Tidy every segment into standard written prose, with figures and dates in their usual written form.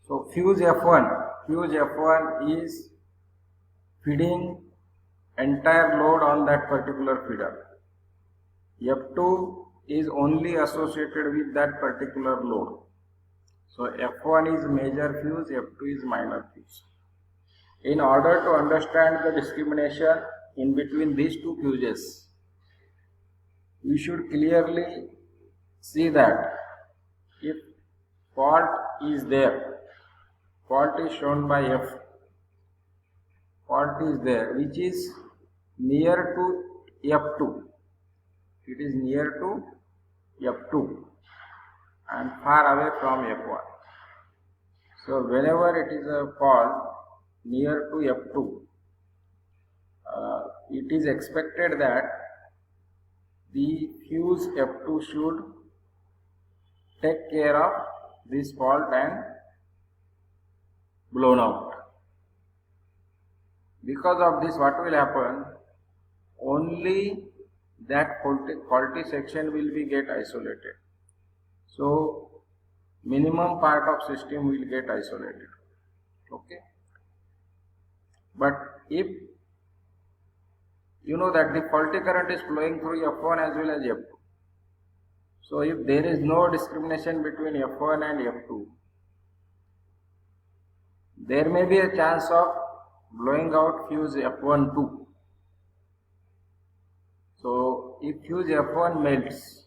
So fuse F1 is feeding entire load on that particular feeder. F2 is only associated with that particular load. So F1 is major fuse, F2 is minor fuse. In order to understand the discrimination in between these two fuses, we should clearly see that if fault is there, fault is shown by F, fault is there which is near to F2, it is near to F2 and far away from F1. So whenever it is a fault near to F2, it is expected that the fuse F2 should take care of this fault and blown out. Because of this, what will happen? Only that faulty section will be get isolated. So minimum part of system will get isolated. Okay. But if you know that the faulty current is flowing through F1 as well as F2. So if there is no discrimination between F1 and F2, there may be a chance of blowing out fuse F1 too. So if fuse F1 melts,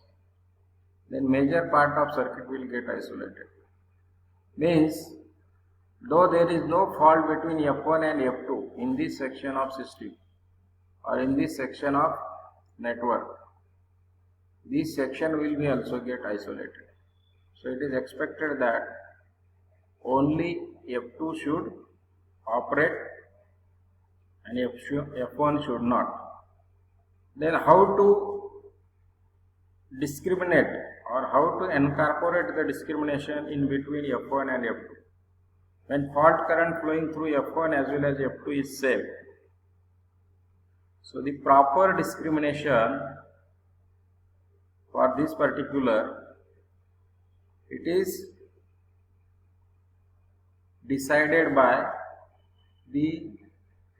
then major part of circuit will get isolated. Means, though there is no fault between F1 and F2 in this section of system or in this section of network, this section will be also get isolated. So it is expected that only F2 should operate and F1 should not. Then how to discriminate or how to incorporate the discrimination in between F1 and F2? When fault current flowing through F1 as well as F2 is same. So the proper discrimination for this particular, it is decided by the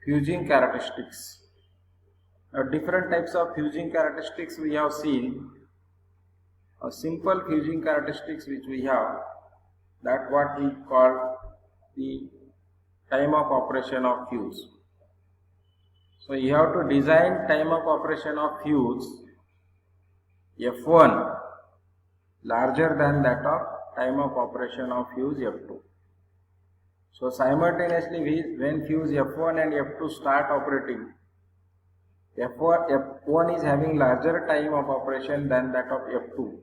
fusing characteristics. Now different types of fusing characteristics we have seen. A simple fusing characteristics which we have, that what we call the time of operation of fuse. So you have to design time of operation of fuse F1 larger than that of time of operation of fuse F2. So simultaneously when fuse F1 and F2 start operating, F1 is having larger time of operation than that of F2.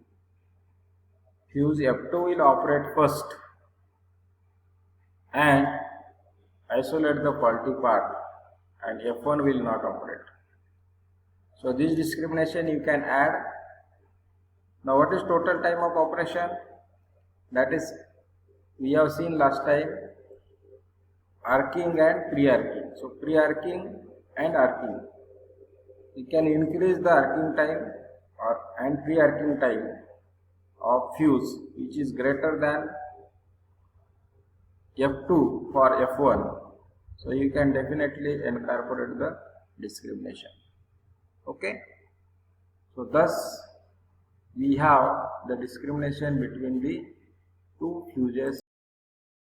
Fuse F2 will operate first and isolate the faulty part, and F1 will not operate. So this discrimination you can add. Now what is total time of operation? That is, we have seen last time, arcing and pre-arcing. So pre-arcing and arcing. We can increase the arcing time and pre-arcing time of fuse which is greater than F2 for F1. So you can definitely incorporate the discrimination. Okay. So thus we have the discrimination between the two fuses